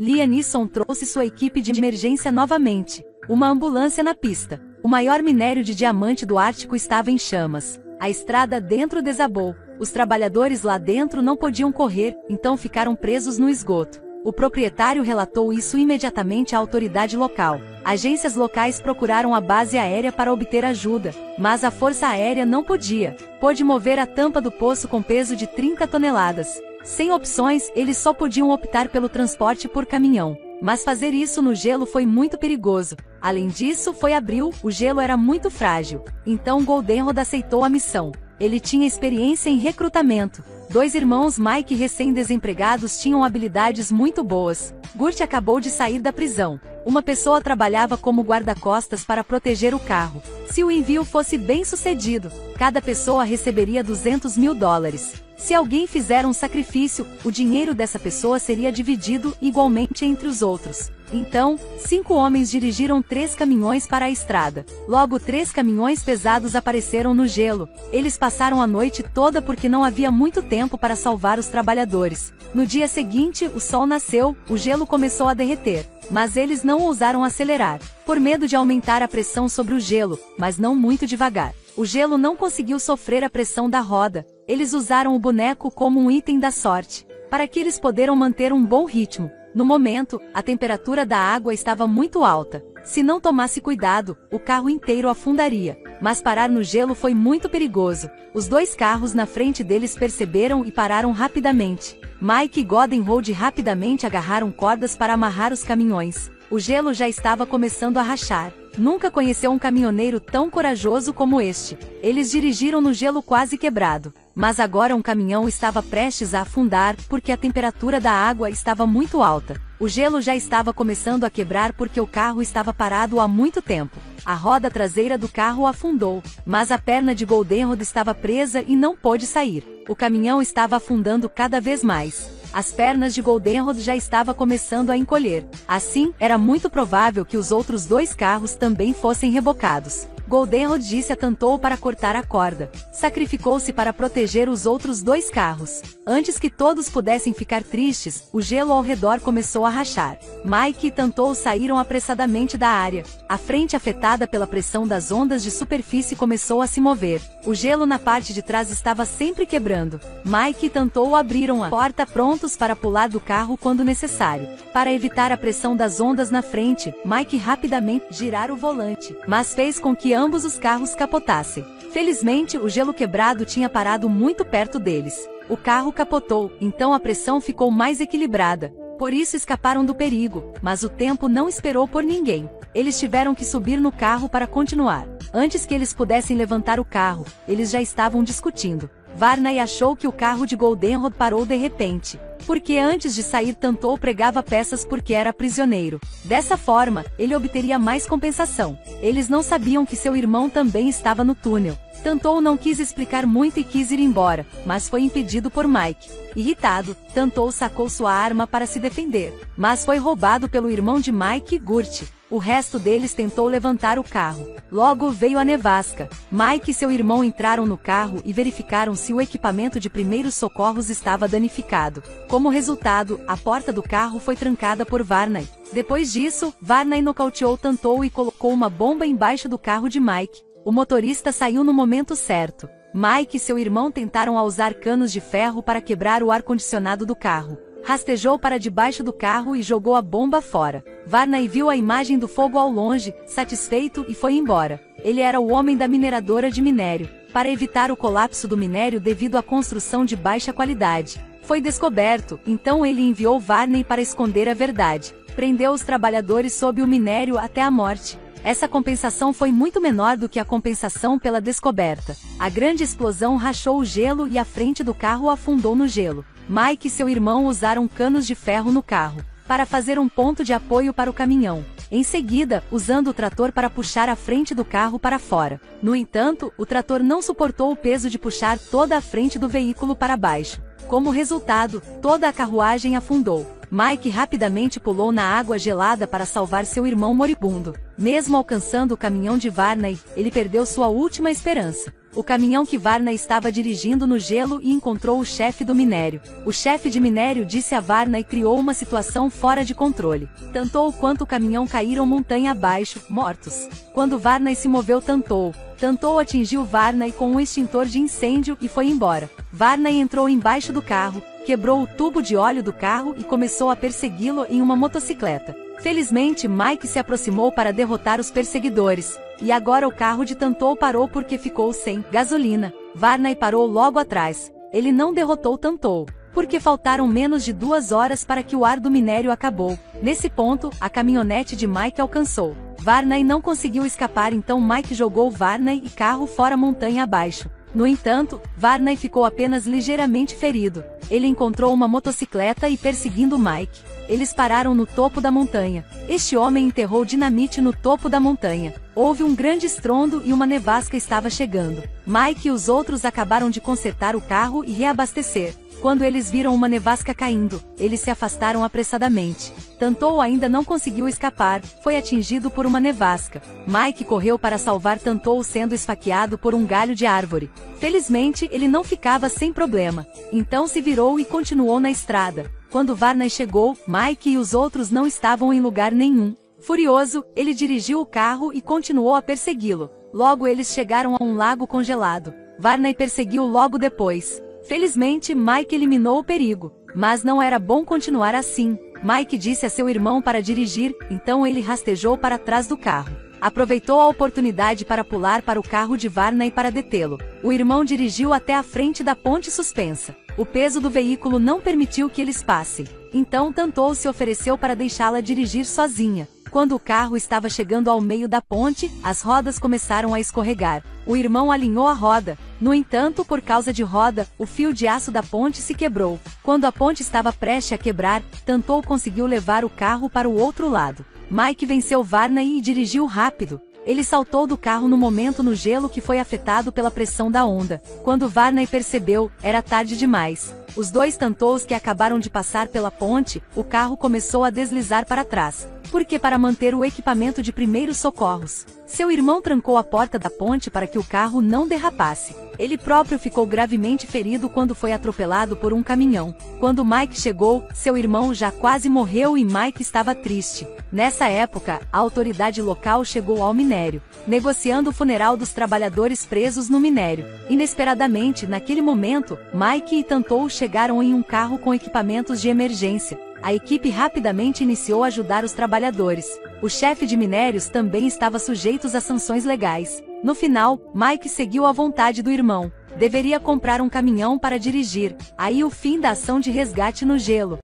Liam Neeson trouxe sua equipe de emergência novamente. Uma ambulância na pista. O maior minério de diamante do Ártico estava em chamas. A estrada dentro desabou. Os trabalhadores lá dentro não podiam correr, então ficaram presos no esgoto. O proprietário relatou isso imediatamente à autoridade local. Agências locais procuraram a base aérea para obter ajuda, mas a força aérea não pôde mover a tampa do poço com peso de 30 toneladas. Sem opções, eles só podiam optar pelo transporte por caminhão. Mas fazer isso no gelo foi muito perigoso. Além disso, foi abril, o gelo era muito frágil. Então Goldenrod aceitou a missão. Ele tinha experiência em recrutamento. 2 irmãos Mike recém-desempregados tinham habilidades muito boas. Gurt acabou de sair da prisão. Uma pessoa trabalhava como guarda-costas para proteger o carro. Se o envio fosse bem sucedido, cada pessoa receberia $200 mil. Se alguém fizer um sacrifício, o dinheiro dessa pessoa seria dividido igualmente entre os outros. Então, 5 homens dirigiram 3 caminhões para a estrada. Logo 3 caminhões pesados apareceram no gelo. Eles passaram a noite toda porque não havia muito tempo para salvar os trabalhadores. No dia seguinte, o sol nasceu, o gelo começou a derreter. Mas eles não ousaram acelerar, por medo de aumentar a pressão sobre o gelo, mas não muito devagar. O gelo não conseguiu sofrer a pressão da roda. Eles usaram o boneco como um item da sorte, para que eles pudessem manter um bom ritmo. No momento, a temperatura da água estava muito alta. Se não tomasse cuidado, o carro inteiro afundaria. Mas parar no gelo foi muito perigoso. Os 2 carros na frente deles perceberam e pararam rapidamente. Mike e Goldenrod rapidamente agarraram cordas para amarrar os caminhões. O gelo já estava começando a rachar. Nunca conheceu um caminhoneiro tão corajoso como este. Eles dirigiram no gelo quase quebrado. Mas agora um caminhão estava prestes a afundar porque a temperatura da água estava muito alta. O gelo já estava começando a quebrar porque o carro estava parado há muito tempo. A roda traseira do carro afundou, mas a perna de Goldenrod estava presa e não pôde sair. O caminhão estava afundando cada vez mais. As pernas de Goldenrod já estavam começando a encolher. Assim, era muito provável que os outros 2 carros também fossem rebocados. Goldenrod disse a Tantou para cortar a corda. Sacrificou-se para proteger os outros 2 carros. Antes que todos pudessem ficar tristes, o gelo ao redor começou a rachar. Mike e Tantou saíram apressadamente da área. A frente afetada pela pressão das ondas de superfície começou a se mover. O gelo na parte de trás estava sempre quebrando. Mike e Tantou abriram a porta prontos para pular do carro quando necessário. Para evitar a pressão das ondas na frente, Mike rapidamente girara o volante, mas fez com que ambos os carros capotassem. Felizmente, o gelo quebrado tinha parado muito perto deles. O carro capotou, então a pressão ficou mais equilibrada. Por isso escaparam do perigo, mas o tempo não esperou por ninguém. Eles tiveram que subir no carro para continuar. Antes que eles pudessem levantar o carro, eles já estavam discutindo. Varney achou que o carro de Goldenrod parou de repente, porque antes de sair Tantou pregava peças porque era prisioneiro. Dessa forma, ele obteria mais compensação. Eles não sabiam que seu irmão também estava no túnel. Tantou não quis explicar muito e quis ir embora, mas foi impedido por Mike. Irritado, Tantou sacou sua arma para se defender, mas foi roubado pelo irmão de Mike, Gurt. O resto deles tentou levantar o carro. Logo veio a nevasca. Mike e seu irmão entraram no carro e verificaram se o equipamento de primeiros socorros estava danificado. Como resultado, a porta do carro foi trancada por Varney. Depois disso, Varney nocauteou Tantou e colocou uma bomba embaixo do carro de Mike. O motorista saiu no momento certo. Mike e seu irmão tentaram usar canos de ferro para quebrar o ar-condicionado do carro. Rastejou para debaixo do carro e jogou a bomba fora. Varney viu a imagem do fogo ao longe, satisfeito, e foi embora. Ele era o homem da mineradora de minério. Para evitar o colapso do minério devido à construção de baixa qualidade, foi descoberto, então ele enviou Varney para esconder a verdade. Prendeu os trabalhadores sob o minério até a morte. Essa compensação foi muito menor do que a compensação pela descoberta. A grande explosão rachou o gelo e a frente do carro afundou no gelo. Mike e seu irmão usaram canos de ferro no carro, para fazer um ponto de apoio para o caminhão. Em seguida, usando o trator para puxar a frente do carro para fora. No entanto, o trator não suportou o peso de puxar toda a frente do veículo para baixo. Como resultado, toda a carruagem afundou. Mike rapidamente pulou na água gelada para salvar seu irmão moribundo. Mesmo alcançando o caminhão de Varney, ele perdeu sua última esperança. O caminhão que Varney estava dirigindo no gelo e encontrou o chefe do minério. O chefe de minério disse a Varney e criou uma situação fora de controle. Tanto o quanto o caminhão caíram montanha abaixo, mortos. Quando Varney se moveu, Tantou atingiu Varney com um extintor de incêndio e foi embora. Varney entrou embaixo do carro, quebrou o tubo de óleo do carro e começou a persegui-lo em uma motocicleta. Felizmente, Mike se aproximou para derrotar os perseguidores. E agora o carro de Tantou parou porque ficou sem gasolina. Varney parou logo atrás. Ele não derrotou Tantou, porque faltaram menos de 2 horas para que o ar do minério acabou. Nesse ponto, a caminhonete de Mike alcançou. Varney não conseguiu escapar, então Mike jogou Varney e carro fora montanha abaixo. No entanto, Varney ficou apenas ligeiramente ferido. Ele encontrou uma motocicleta e perseguindo Mike. Eles pararam no topo da montanha. Este homem enterrou dinamite no topo da montanha. Houve um grande estrondo e uma nevasca estava chegando. Mike e os outros acabaram de consertar o carro e reabastecer. Quando eles viram uma nevasca caindo, eles se afastaram apressadamente. Tantou ainda não conseguiu escapar, foi atingido por uma nevasca. Mike correu para salvar Tantou sendo esfaqueado por um galho de árvore. Felizmente, ele não ficava sem problema. Então se virou e continuou na estrada. Quando Varney chegou, Mike e os outros não estavam em lugar nenhum. Furioso, ele dirigiu o carro e continuou a persegui-lo. Logo eles chegaram a um lago congelado. Varney perseguiu logo depois. Felizmente, Mike eliminou o perigo, mas não era bom continuar assim. Mike disse a seu irmão para dirigir, então ele rastejou para trás do carro. Aproveitou a oportunidade para pular para o carro de Varney para detê-lo. O irmão dirigiu até a frente da ponte suspensa. O peso do veículo não permitiu que eles passem. Então Tantou se ofereceu para deixá-la dirigir sozinha. Quando o carro estava chegando ao meio da ponte, as rodas começaram a escorregar. O irmão alinhou a roda. No entanto, por causa de roda, o fio de aço da ponte se quebrou. Quando a ponte estava prestes a quebrar, Tantou conseguiu levar o carro para o outro lado. Mike venceu Varney e dirigiu rápido. Ele saltou do carro no momento no gelo que foi afetado pela pressão da onda. Quando Varney percebeu, era tarde demais. Os dois Tantous que acabaram de passar pela ponte, o carro começou a deslizar para trás. Porque para manter o equipamento de primeiros socorros, seu irmão trancou a porta da ponte para que o carro não derrapasse. Ele próprio ficou gravemente ferido quando foi atropelado por um caminhão. Quando Mike chegou, seu irmão já quase morreu e Mike estava triste. Nessa época, a autoridade local chegou ao minério, negociando o funeral dos trabalhadores presos no minério. Inesperadamente, naquele momento, Mike e Tantou chegaram em um carro com equipamentos de emergência. A equipe rapidamente iniciou a ajudar os trabalhadores. O chefe de minérios também estava sujeito a sanções legais. No final, Mike seguiu a vontade do irmão. Deveria comprar um caminhão para dirigir. Aí o fim da ação de resgate no gelo.